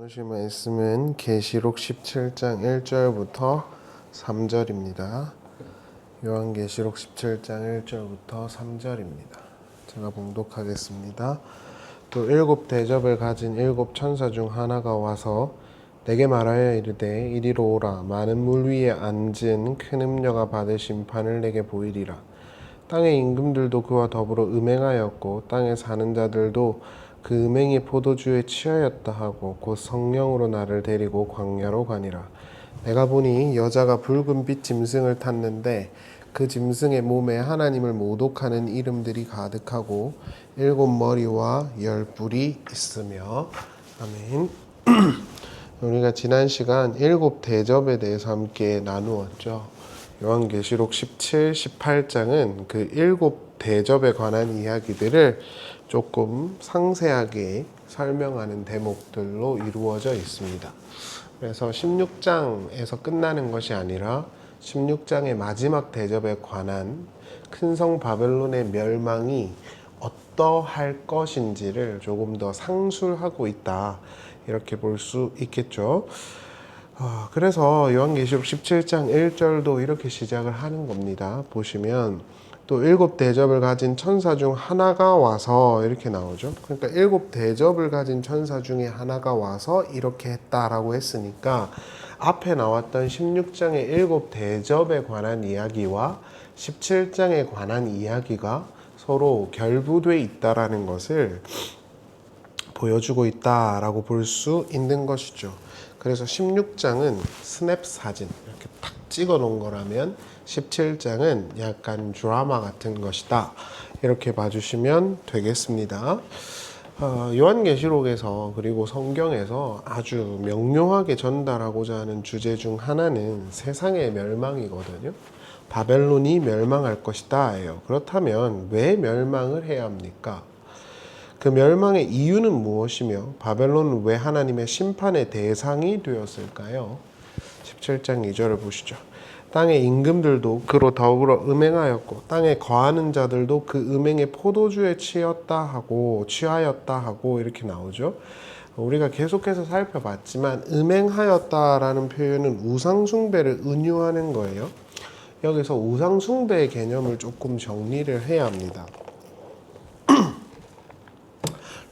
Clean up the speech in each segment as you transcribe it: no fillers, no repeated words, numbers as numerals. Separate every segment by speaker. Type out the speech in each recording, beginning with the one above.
Speaker 1: 보실 말씀은 계시록 17장 1절부터 3절입니다. 요한계시록 17장 1절부터 3절입니다. 제가 봉독하겠습니다. 또 일곱 대접을 가진 일곱 천사 중 하나가 와서 내게 말하여 이르되 이리로 오라. 많은 물 위에 앉은 큰 음녀가 받을 심판을 내게 보이리라. 땅의 임금들도 그와 더불어 음행하였고 땅에 사는 자들도 그 음행이 포도주에 취하였다 하고 곧 성령으로 나를 데리고 광야로 가니라. 내가 보니 여자가 붉은빛 짐승을 탔는데 그 짐승의 몸에 하나님을 모독하는 이름들이 가득하고 일곱 머리와 열 뿔이 있으며. 아멘. 우리가 지난 시간 일곱 대접에 대해서 함께 나누었죠. 요한계시록 17, 18장은 그 일곱 대접에 관한 이야기들을 조금 상세하게 설명하는 대목들로 이루어져 있습니다. 그래서 16장에서 끝나는 것이 아니라 16장의 마지막 대접에 관한 큰 성 바벨론의 멸망이 어떠할 것인지를 조금 더 상술하고 있다, 이렇게 볼 수 있겠죠. 그래서 요한계시록 17장 1절도 이렇게 시작을 하는 겁니다. 보시면 또 일곱 대접을 가진 천사 중 하나가 와서 이렇게 나오죠. 그러니까 일곱 대접을 가진 천사 중에 하나가 와서 이렇게 했다라고 했으니까 앞에 나왔던 16장의 일곱 대접에 관한 이야기와 17장에 관한 이야기가 서로 결부되어 있다라는 것을 보여주고 있다라고 볼 수 있는 것이죠. 그래서 16장은 스냅 사진 이렇게 탁 찍어 놓은 거라면 17장은 약간 드라마 같은 것이다, 이렇게 봐주시면 되겠습니다. 요한계시록에서 그리고 성경에서 아주 명료하게 전달하고자 하는 주제 중 하나는 세상의 멸망이거든요. 바벨론이 멸망할 것이다 예요. 그렇다면 왜 멸망을 해야 합니까? 그 멸망의 이유는 무엇이며 바벨론은 왜 하나님의 심판의 대상이 되었을까요? 17장 2절을 보시죠. 땅의 임금들도 그로 더불어 음행하였고 땅에 거하는 자들도 그 음행의 포도주에 취하였다 하고 이렇게 나오죠. 우리가 계속해서 살펴봤지만 음행하였다라는 표현은 우상숭배를 은유하는 거예요. 여기서 우상숭배의 개념을 조금 정리를 해야 합니다.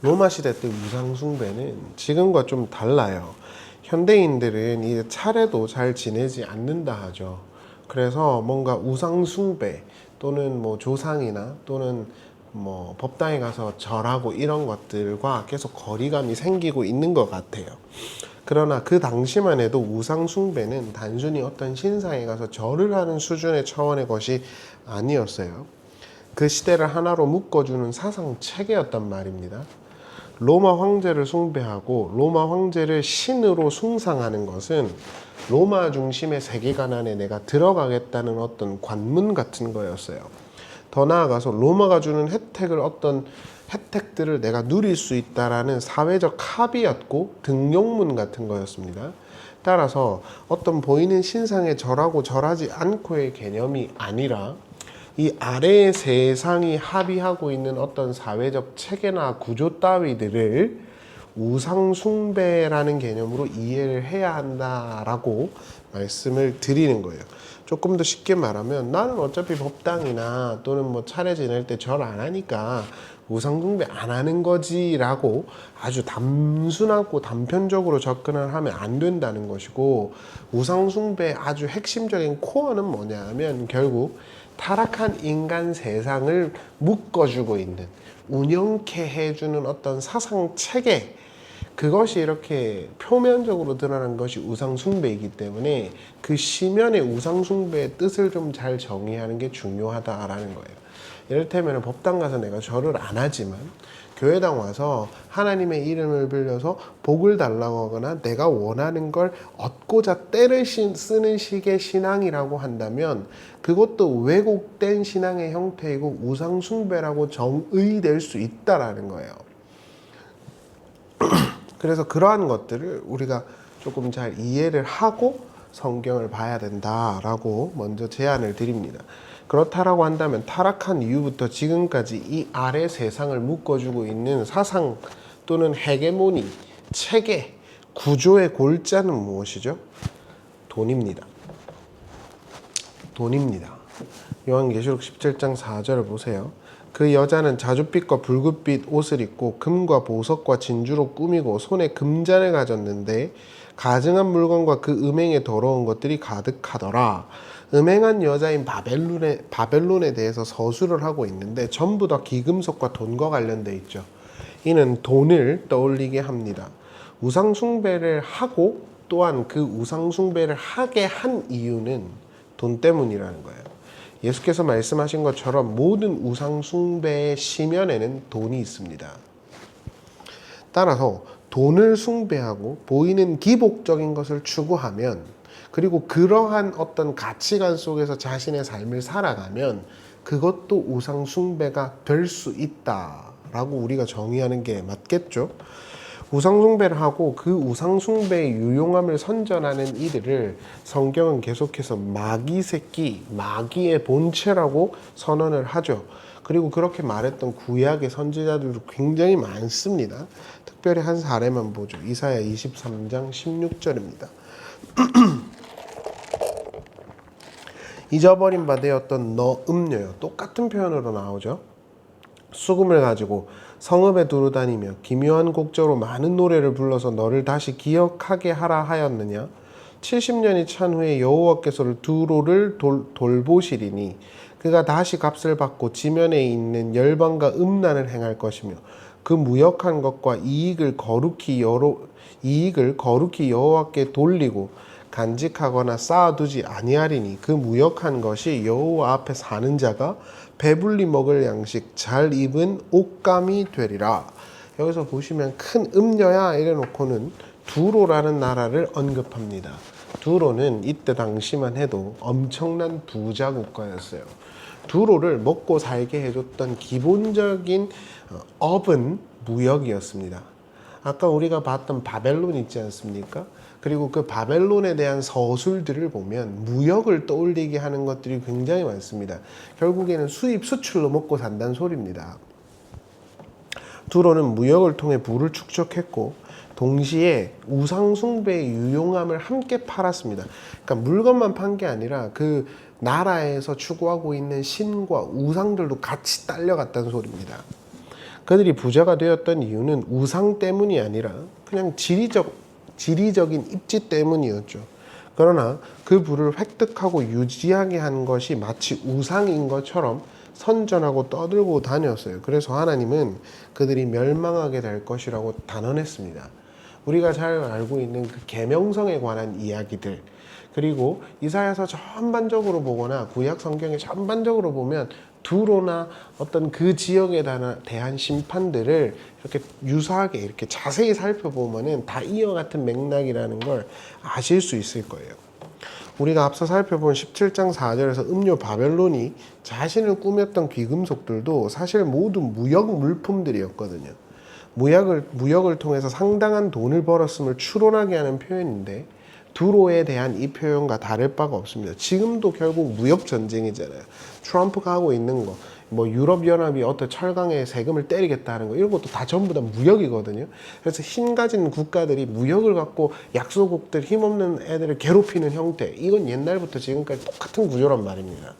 Speaker 1: 로마 시대 때 우상숭배는 지금과 좀 달라요. 현대인들은 이 차례도 잘 지내지 않는다 하죠. 그래서 뭔가 우상숭배 또는 뭐 조상이나 또는 뭐 법당에 가서 절하고 이런 것들과 계속 거리감이 생기고 있는 것 같아요. 그러나 그 당시만 해도 우상숭배는 단순히 어떤 신상에 가서 절을 하는 수준의 차원의 것이 아니었어요. 그 시대를 하나로 묶어주는 사상 체계였단 말입니다. 로마 황제를 숭배하고 로마 황제를 신으로 숭상하는 것은 로마 중심의 세계관 안에 내가 들어가겠다는 어떤 관문 같은 거였어요. 더 나아가서 로마가 주는 어떤 혜택들을 내가 누릴 수 있다라는 사회적 합의였고 등용문 같은 거였습니다. 따라서 어떤 보이는 신상에 절하고 절하지 않고의 개념이 아니라 이 아래의 세상이 합의하고 있는 어떤 사회적 체계나 구조 따위들을 우상숭배라는 개념으로 이해를 해야 한다라고 말씀을 드리는 거예요. 조금 더 쉽게 말하면 나는 어차피 법당이나 또는 뭐 차례 지낼 때 절 안 하니까 우상숭배 안 하는 거지라고 아주 단순하고 단편적으로 접근을 하면 안 된다는 것이고, 우상숭배의 아주 핵심적인 코어는 뭐냐 하면 결국 타락한 인간 세상을 묶어주고 있는, 운영케 해주는 어떤 사상 체계, 그것이 이렇게 표면적으로 드러난 것이 우상숭배이기 때문에 그 시면의 우상숭배의 뜻을 좀 잘 정의하는 게 중요하다라는 거예요. 이를테면 법당 가서 내가 절을 안 하지만 교회당 와서 하나님의 이름을 빌려서 복을 달라고 하거나 내가 원하는 걸 얻고자 때를 쓰는 식의 신앙이라고 한다면 그것도 왜곡된 신앙의 형태이고 우상숭배라고 정의될 수 있다라는 거예요. 그래서 그러한 것들을 우리가 조금 잘 이해를 하고 성경을 봐야 된다라고 먼저 제안을 드립니다. 그렇다라고 한다면 타락한 이후부터 지금까지 이 아래 세상을 묶어주고 있는 사상 또는 헤게모니, 체계, 구조의 골자는 무엇이죠? 돈입니다. 돈입니다. 요한계시록 17장 4절을 보세요. 그 여자는 자줏빛과 붉은빛 옷을 입고 금과 보석과 진주로 꾸미고 손에 금잔을 가졌는데 가증한 물건과 그 음행에 더러운 것들이 가득하더라. 음행한 여자인 바벨론에 대해서 서술을 하고 있는데 전부 다 기금속과 돈과 관련돼 있죠. 이는 돈을 떠올리게 합니다. 우상 숭배를 하고 또한 그 우상 숭배를 하게 한 이유는 돈 때문이라는 거예요. 예수께서 말씀하신 것처럼 모든 우상 숭배의 시면에는 돈이 있습니다. 따라서 돈을 숭배하고 보이는 기복적인 것을 추구하면, 그리고 그러한 어떤 가치관 속에서 자신의 삶을 살아가면 그것도 우상 숭배가 될 수 있다라고 우리가 정의하는 게 맞겠죠. 우상 숭배를 하고 그 우상 숭배의 유용함을 선전하는 이들을 성경은 계속해서 마귀 새끼, 마귀의 본체라고 선언을 하죠. 그리고 그렇게 말했던 구약의 선지자들도 굉장히 많습니다. 특별히 한 사례만 보죠. 이사야 23장 16절입니다. 잊어버린 바 되었던 너 음녀여, 똑같은 표현으로 나오죠. 수금을 가지고 성읍에 두루 다니며 기묘한 곡조로 많은 노래를 불러서 너를 다시 기억하게 하라 하였느냐? 70년이 찬 후에 여호와께서 두로를 돌보시리니 그가 다시 값을 받고 지면에 있는 열방과 음란을 행할 것이며 그 무역한 것과 이익을 거룩히 여호와께 돌리고 간직하거나 쌓아두지 아니하리니 그 무역한 것이 여호와 앞에 사는 자가 배불리 먹을 양식 잘 입은 옷감이 되리라. 여기서 보시면 큰 음녀야 이래놓고는 두로라는 나라를 언급합니다. 두로는 이때 당시만 해도 엄청난 부자 국가였어요. 두로를 먹고 살게 해줬던 기본적인 업은 무역이었습니다. 아까 우리가 봤던 바벨론 있지 않습니까? 그리고 그 바벨론에 대한 서술들을 보면 무역을 떠올리게 하는 것들이 굉장히 많습니다. 결국에는 수입 수출로 먹고 산다는 소리입니다. 두로는 무역을 통해 부를 축적했고 동시에 우상 숭배의 유용함을 함께 팔았습니다. 그러니까 물건만 판 게 아니라 그 나라에서 추구하고 있는 신과 우상들도 같이 딸려갔다는 소리입니다. 그들이 부자가 되었던 이유는 우상 때문이 아니라 그냥 지리적인 입지 때문이었죠. 그러나 그 부를 획득하고 유지하게 한 것이 마치 우상인 것처럼 선전하고 떠들고 다녔어요. 그래서 하나님은 그들이 멸망하게 될 것이라고 단언했습니다. 우리가 잘 알고 있는 그 계명성에 관한 이야기들, 그리고 이사야서 전반적으로 보거나 구약 성경에 전반적으로 보면 두로나 어떤 그 지역에 대한 심판들을 이렇게 유사하게 이렇게 자세히 살펴보면은 다 이와 같은 맥락이라는 걸 아실 수 있을 거예요. 우리가 앞서 살펴본 17장 4절에서 음료 바벨론이 자신을 꾸몄던 귀금속들도 사실 모두 무역 물품들이었거든요. 무역을 통해서 상당한 돈을 벌었음을 추론하게 하는 표현인데 두로에 대한 이 표현과 다를 바가 없습니다. 지금도 결국 무역 전쟁이잖아요. 트럼프가 하고 있는 거, 뭐 유럽연합이 어떤 철강에 세금을 때리겠다는 거, 이런 것도 다 전부 다 무역이거든요. 그래서 힘 가진 국가들이 무역을 갖고 약소국들, 힘없는 애들을 괴롭히는 형태, 이건 옛날부터 지금까지 똑같은 구조란 말입니다.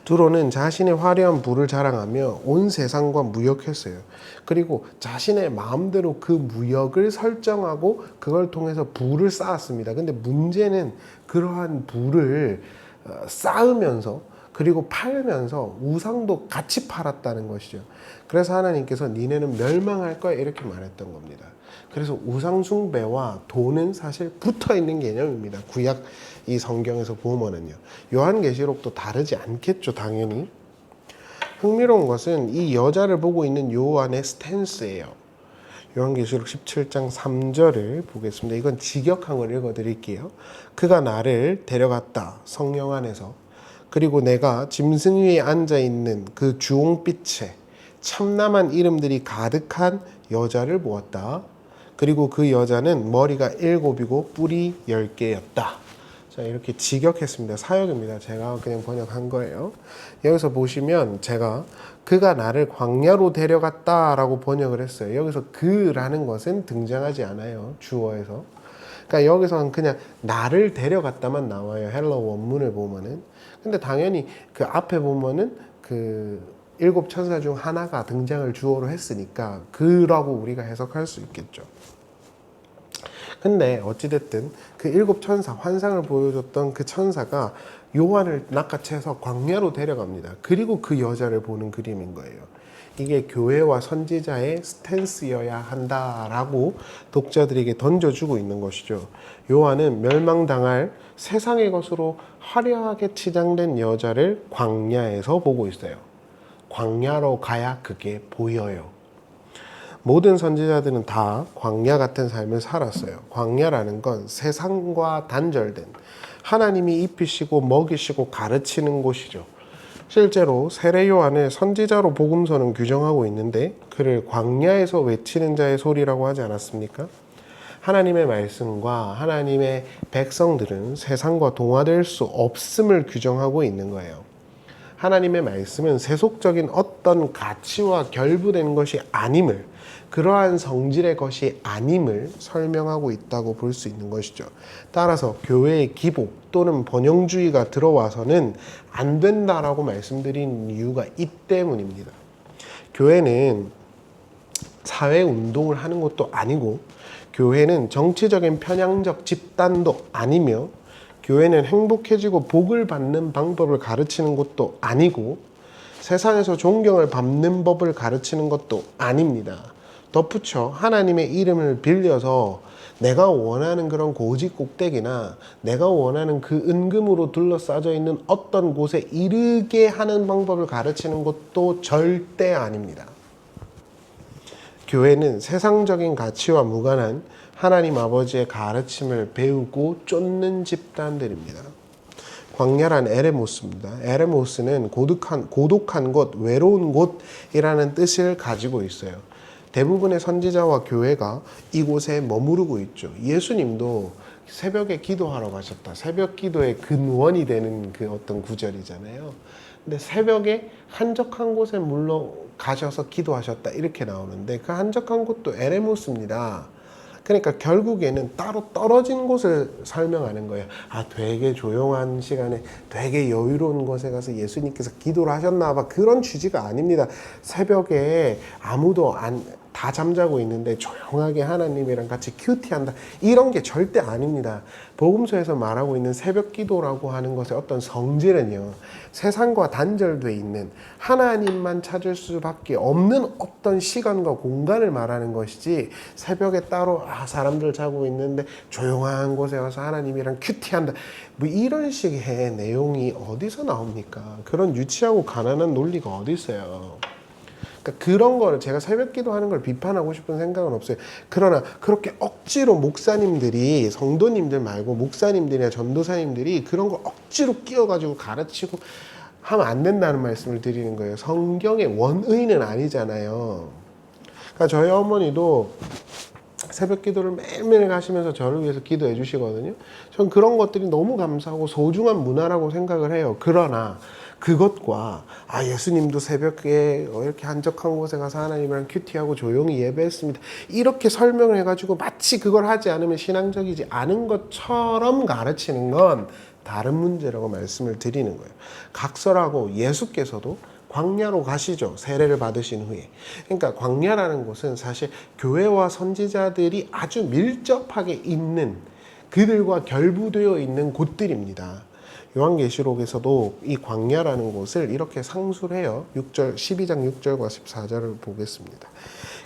Speaker 1: 두로는 자신의 화려한 부를 자랑하며 온 세상과 무역했어요. 그리고 자신의 마음대로 그 무역을 설정하고 그걸 통해서 부를 쌓았습니다. 근데 문제는 그러한 부를 쌓으면서 그리고 팔면서 우상도 같이 팔았다는 것이죠. 그래서 하나님께서 니네는 멸망할 거야 이렇게 말했던 겁니다. 그래서 우상 숭배와 돈은 사실 붙어 있는 개념입니다. 구약 이 성경에서 보면은요. 요한계시록도 다르지 않겠죠, 당연히. 흥미로운 것은 이 여자를 보고 있는 요한의 스탠스예요. 요한계시록 17장 3절을 보겠습니다. 이건 직역한 걸 읽어드릴게요. 그가 나를 데려갔다, 성령 안에서. 그리고 내가 짐승 위에 앉아있는 그 주홍빛에 참남한 이름들이 가득한 여자를 보았다. 그리고 그 여자는 머리가 7이고 뿔이 10개였다. 자, 이렇게 직역했습니다. 사역입니다. 제가 그냥 번역한 거예요. 여기서 보시면 제가 그가 나를 광야로 데려갔다라고 번역을 했어요. 여기서 그라는 것은 등장하지 않아요. 주어에서. 그러니까 여기서는 그냥 나를 데려갔다만 나와요. 헬러 원문을 보면은. 근데 당연히 그 앞에 보면은 그 7 천사 중 하나가 등장을 주어로 했으니까 그라고 우리가 해석할 수 있겠죠. 근데 어찌됐든 그 7 천사, 환상을 보여줬던 그 천사가 요한을 낚아채서 광야로 데려갑니다. 그리고 그 여자를 보는 그림인 거예요. 이게 교회와 선지자의 스탠스여야 한다라고 독자들에게 던져주고 있는 것이죠. 요한은 멸망당할 세상의 것으로 화려하게 치장된 여자를 광야에서 보고 있어요. 광야로 가야 그게 보여요. 모든 선지자들은 다 광야 같은 삶을 살았어요. 광야라는 건 세상과 단절된, 하나님이 입히시고 먹이시고 가르치는 곳이죠. 실제로 세례 요한을 선지자로 복음서는 규정하고 있는데 그를 광야에서 외치는 자의 소리라고 하지 않았습니까? 하나님의 말씀과 하나님의 백성들은 세상과 동화될 수 없음을 규정하고 있는 거예요. 하나님의 말씀은 세속적인 어떤 가치와 결부된 것이 아님을, 그러한 성질의 것이 아님을 설명하고 있다고 볼 수 있는 것이죠. 따라서 교회의 기복 또는 번영주의가 들어와서는 안 된다라고 말씀드린 이유가 이 때문입니다. 교회는 사회운동을 하는 것도 아니고, 교회는 정치적인 편향적 집단도 아니며, 교회는 행복해지고 복을 받는 방법을 가르치는 것도 아니고, 세상에서 존경을 받는 법을 가르치는 것도 아닙니다. 덧붙여 하나님의 이름을 빌려서 내가 원하는 그런 고지 꼭대기나 내가 원하는 그 은금으로 둘러싸져 있는 어떤 곳에 이르게 하는 방법을 가르치는 것도 절대 아닙니다. 교회는 세상적인 가치와 무관한 하나님 아버지의 가르침을 배우고 쫓는 집단들입니다. 광야란 에레모스입니다. 에레모스는 고독한 곳, 외로운 곳이라는 뜻을 가지고 있어요. 대부분의 선지자와 교회가 이곳에 머무르고 있죠. 예수님도 새벽에 기도하러 가셨다. 새벽 기도의 근원이 되는 그 어떤 구절이잖아요. 근데 새벽에 한적한 곳에 물러 가셔서 기도하셨다. 이렇게 나오는데 그 한적한 곳도 에레모스입니다. 그러니까 결국에는 따로 떨어진 곳을 설명하는 거예요. 아, 되게 조용한 시간에 되게 여유로운 곳에 가서 예수님께서 기도를 하셨나 봐. 그런 취지가 아닙니다. 새벽에 아무도 다 잠자고 있는데 조용하게 하나님이랑 같이 큐티한다. 이런 게 절대 아닙니다. 복음서에서 말하고 있는 새벽 기도라고 하는 것의 어떤 성질은요, 세상과 단절돼 있는 하나님만 찾을 수밖에 없는 어떤 시간과 공간을 말하는 것이지, 새벽에 따로 사람들 자고 있는데 조용한 곳에 와서 하나님이랑 큐티한다, 뭐 이런 식의 내용이 어디서 나옵니까? 그런 유치하고 가난한 논리가 어디 있어요? 그러니까 그런 거를 제가 새벽 기도하는 걸 비판하고 싶은 생각은 없어요. 그러나 그렇게 억지로 목사님들이, 성도님들 말고 목사님들이나 전도사님들이 그런 걸 억지로 끼워가지고 가르치고 하면 안 된다는 말씀을 드리는 거예요. 성경의 원의는 아니잖아요. 그러니까 저희 어머니도 새벽 기도를 매일매일 가시면서 저를 위해서 기도해 주시거든요. 전 그런 것들이 너무 감사하고 소중한 문화라고 생각을 해요. 그러나 그것과 예수님도 새벽에 이렇게 한적한 곳에 가서 하나님이랑 큐티하고 조용히 예배했습니다, 이렇게 설명을 해가지고 마치 그걸 하지 않으면 신앙적이지 않은 것처럼 가르치는 건 다른 문제라고 말씀을 드리는 거예요. 각설하고 예수께서도 광야로 가시죠. 세례를 받으신 후에. 그러니까 광야라는 곳은 사실 교회와 선지자들이 아주 밀접하게 있는, 그들과 결부되어 있는 곳들입니다. 요한계시록에서도 이 광야라는 곳을 이렇게 상수를 해요. 12장 6절과 14절을 보겠습니다.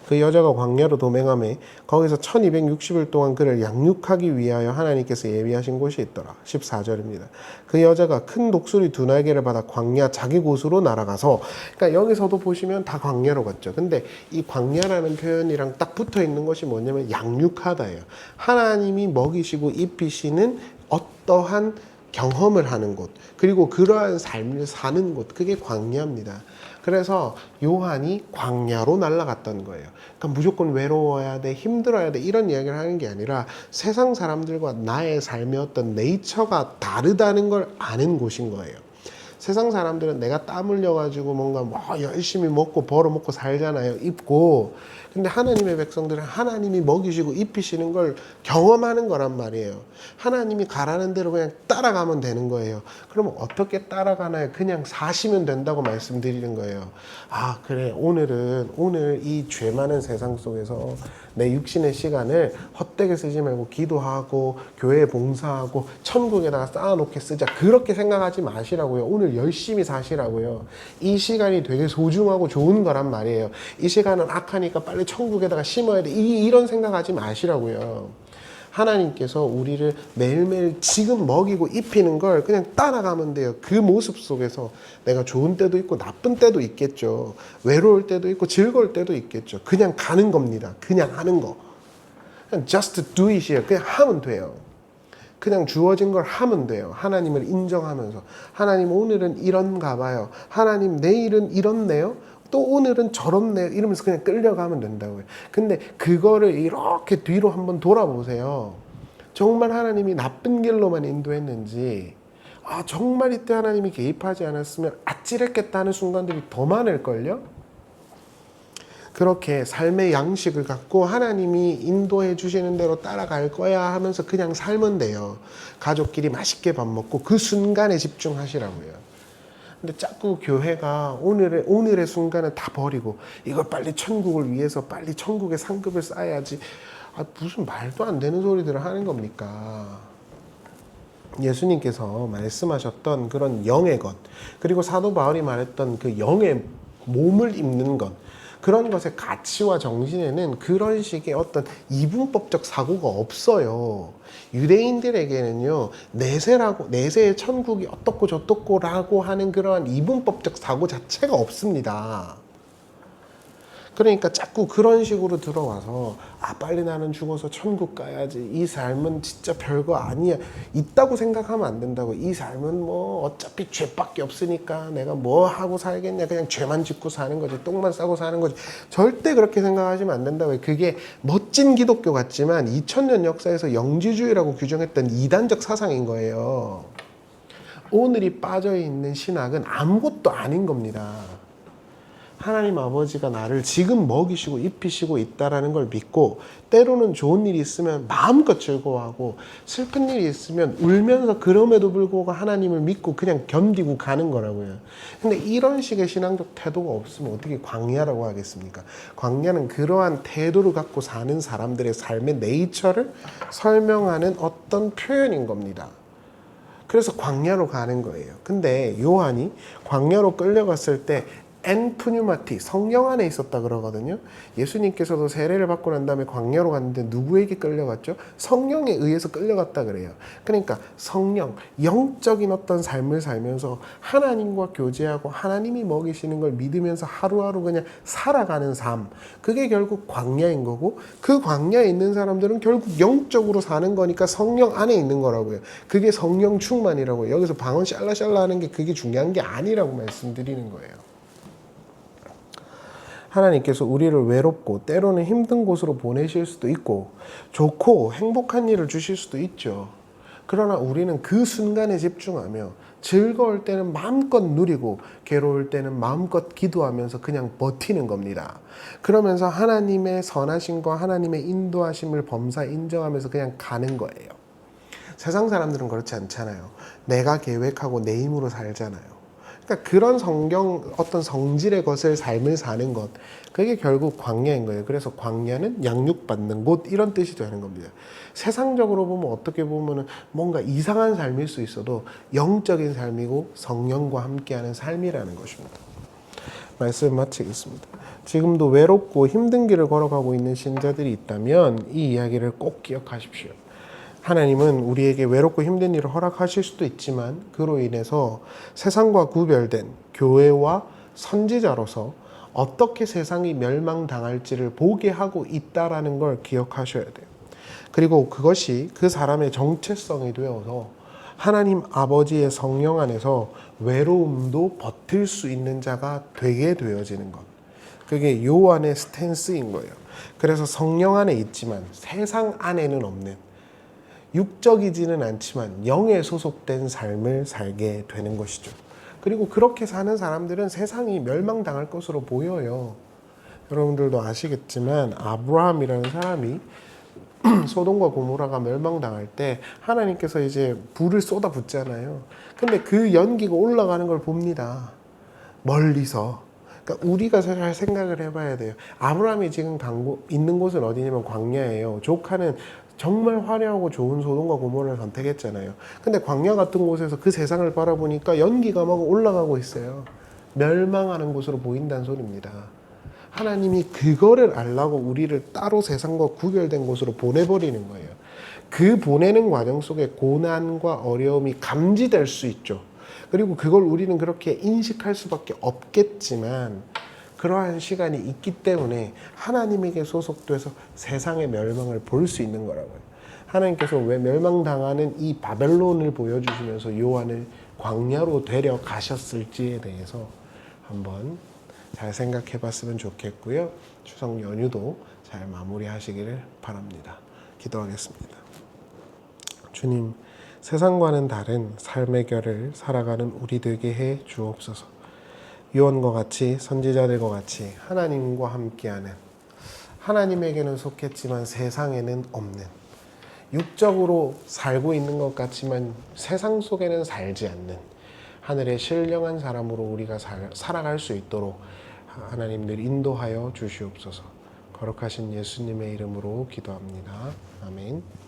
Speaker 1: 그 여자가 광야로 도맹하매 거기서 1260일 동안 그를 양육하기 위하여 하나님께서 예비하신 곳이 있더라. 14절입니다. 그 여자가 큰 독수리 2날개를 받아 광야 자기 곳으로 날아가서, 그러니까 여기서도 보시면 다 광야로 갔죠. 근데 이 광야라는 표현이랑 딱 붙어 있는 것이 뭐냐면 양육하다예요. 하나님이 먹이시고 입히시는 어떠한 경험을 하는 곳, 그리고 그러한 삶을 사는 곳, 그게 광야입니다. 그래서 요한이 광야로 날아갔던 거예요. 그러니까 무조건 외로워야 돼, 힘들어야 돼 이런 이야기를 하는 게 아니라 세상 사람들과 나의 삶의 어떤 네이처가 다르다는 걸 아는 곳인 거예요. 세상 사람들은 내가 땀 흘려가지고 뭔가 뭐 열심히 먹고 벌어먹고 살잖아요. 입고. 근데 하나님의 백성들은 하나님이 먹이시고 입히시는 걸 경험하는 거란 말이에요. 하나님이 가라는 대로 그냥 따라가면 되는 거예요. 그러면 어떻게 따라가나요? 그냥 사시면 된다고 말씀드리는 거예요. 아, 그래. 오늘 이 죄 많은 세상 속에서 내 육신의 시간을 헛되게 쓰지 말고 기도하고 교회에 봉사하고 천국에다가 쌓아놓게 쓰자. 그렇게 생각하지 마시라고요. 오늘 열심히 사시라고요. 이 시간이 되게 소중하고 좋은 거란 말이에요. 이 시간은 악하니까 빨리 천국에다가 심어야 돼. 이런 생각하지 마시라고요. 하나님께서 우리를 매일매일 지금 먹이고 입히는 걸 그냥 따라가면 돼요. 그 모습 속에서 내가 좋은 때도 있고 나쁜 때도 있겠죠. 외로울 때도 있고 즐거울 때도 있겠죠. 그냥 가는 겁니다. 그냥 하는 거. 그냥 just do it이에요. 그냥 하면 돼요. 그냥 주어진 걸 하면 돼요. 하나님을 인정하면서. 하나님 오늘은 이런가 봐요. 하나님 내일은 이렇네요. 또 오늘은 저렇네요. 이러면서 그냥 끌려가면 된다고요. 근데 그거를 이렇게 뒤로 한번 돌아보세요. 정말 하나님이 나쁜 길로만 인도했는지, 정말 이때 하나님이 개입하지 않았으면 아찔했겠다 하는 순간들이 더 많을걸요? 그렇게 삶의 양식을 갖고 하나님이 인도해 주시는 대로 따라갈 거야 하면서 그냥 살면 돼요. 가족끼리 맛있게 밥 먹고 그 순간에 집중하시라고요. 근데 자꾸 교회가 오늘의 순간을 다 버리고 이걸 빨리 천국을 위해서 빨리 천국의 상급을 쌓아야지. 무슨 말도 안 되는 소리들을 하는 겁니까? 예수님께서 말씀하셨던 그런 영의 것, 그리고 사도 바울이 말했던 그 영의 몸을 입는 것, 그런 것의 가치와 정신에는 그런 식의 어떤 이분법적 사고가 없어요. 유대인들에게는요, 내세의 천국이 어떻고 저떻고라고 하는 그러한 이분법적 사고 자체가 없습니다. 그러니까 자꾸 그런 식으로 들어와서 빨리 나는 죽어서 천국 가야지. 이 삶은 진짜 별거 아니야. 있다고 생각하면 안 된다고. 이 삶은 뭐 어차피 죄밖에 없으니까 내가 뭐 하고 살겠냐. 그냥 죄만 짓고 사는 거지. 똥만 싸고 사는 거지. 절대 그렇게 생각하시면 안 된다고. 그게 멋진 기독교 같지만 2000년 역사에서 영지주의라고 규정했던 이단적 사상인 거예요. 오늘이 빠져있는 신학은 아무것도 아닌 겁니다. 하나님 아버지가 나를 지금 먹이시고 입히시고 있다라는 걸 믿고, 때로는 좋은 일이 있으면 마음껏 즐거워하고 슬픈 일이 있으면 울면서 그럼에도 불구하고 하나님을 믿고 그냥 견디고 가는 거라고요. 근데 이런 식의 신앙적 태도가 없으면 어떻게 광야라고 하겠습니까? 광야는 그러한 태도를 갖고 사는 사람들의 삶의 네이처를 설명하는 어떤 표현인 겁니다. 그래서 광야로 가는 거예요. 근데 요한이 광야로 끌려갔을 때 엔프뉴마티, 성령 안에 있었다 그러거든요. 예수님께서도 세례를 받고 난 다음에 광야로 갔는데 누구에게 끌려갔죠? 성령에 의해서 끌려갔다 그래요. 그러니까 성령, 영적인 어떤 삶을 살면서 하나님과 교제하고 하나님이 먹이시는 걸 믿으면서 하루하루 그냥 살아가는 삶, 그게 결국 광야인 거고, 그 광야에 있는 사람들은 결국 영적으로 사는 거니까 성령 안에 있는 거라고요. 그게 성령 충만이라고요. 여기서 방언 샬라샬라 하는 게 그게 중요한 게 아니라고 말씀드리는 거예요. 하나님께서 우리를 외롭고 때로는 힘든 곳으로 보내실 수도 있고 좋고 행복한 일을 주실 수도 있죠. 그러나 우리는 그 순간에 집중하며 즐거울 때는 마음껏 누리고 괴로울 때는 마음껏 기도하면서 그냥 버티는 겁니다. 그러면서 하나님의 선하심과 하나님의 인도하심을 범사에 인정하면서 그냥 가는 거예요. 세상 사람들은 그렇지 않잖아요. 내가 계획하고 내 힘으로 살잖아요. 그러니까 그런 어떤 성질의 것을 삶을 사는 것, 그게 결국 광야인 거예요. 그래서 광야는 양육받는 곳, 이런 뜻이 되는 겁니다. 세상적으로 보면 어떻게 보면 뭔가 이상한 삶일 수 있어도 영적인 삶이고 성령과 함께하는 삶이라는 것입니다. 말씀 마치겠습니다. 지금도 외롭고 힘든 길을 걸어가고 있는 신자들이 있다면 이 이야기를 꼭 기억하십시오. 하나님은 우리에게 외롭고 힘든 일을 허락하실 수도 있지만 그로 인해서 세상과 구별된 교회와 선지자로서 어떻게 세상이 멸망당할지를 보게 하고 있다라는 걸 기억하셔야 돼요. 그리고 그것이 그 사람의 정체성이 되어서 하나님 아버지의 성령 안에서 외로움도 버틸 수 있는 자가 되게 되어지는 것. 그게 요한의 스탠스인 거예요. 그래서 성령 안에 있지만 세상 안에는 없는, 육적이지는 않지만 영에 소속된 삶을 살게 되는 것이죠. 그리고 그렇게 사는 사람들은 세상이 멸망당할 것으로 보여요. 여러분들도 아시겠지만 아브라함이라는 사람이 소돔과 고모라가 멸망당할 때 하나님께서 이제 불을 쏟아붓잖아요. 근데 그 연기가 올라가는 걸 봅니다. 멀리서. 그러니까 우리가 잘 생각을 해봐야 돼요. 아브라함이 지금 있는 곳은 어디냐면 광야예요. 조카는 정말 화려하고 좋은 소돔과 고모라를 선택했잖아요. 근데 광야 같은 곳에서 그 세상을 바라보니까 연기가 막 올라가고 있어요. 멸망하는 곳으로 보인다는 소리입니다. 하나님이 그거를 알라고 우리를 따로 세상과 구별된 곳으로 보내버리는 거예요. 그 보내는 과정 속에 고난과 어려움이 감지될 수 있죠. 그리고 그걸 우리는 그렇게 인식할 수밖에 없겠지만 그러한 시간이 있기 때문에 하나님에게 소속돼서 세상의 멸망을 볼 수 있는 거라고요. 하나님께서 왜 멸망당하는 이 바벨론을 보여주시면서 요한을 광야로 데려가셨을지에 대해서 한번 잘 생각해 봤으면 좋겠고요. 추석 연휴도 잘 마무리하시기를 바랍니다. 기도하겠습니다. 주님, 세상과는 다른 삶의 결을 살아가는 우리 되게 해 주옵소서. 요한과 같이, 선지자들과 같이 하나님과 함께하는, 하나님에게는 속했지만 세상에는 없는, 육적으로 살고 있는 것 같지만 세상 속에는 살지 않는 하늘의 신령한 사람으로 우리가 살아갈 수 있도록 하나님들 인도하여 주시옵소서. 거룩하신 예수님의 이름으로 기도합니다. 아멘.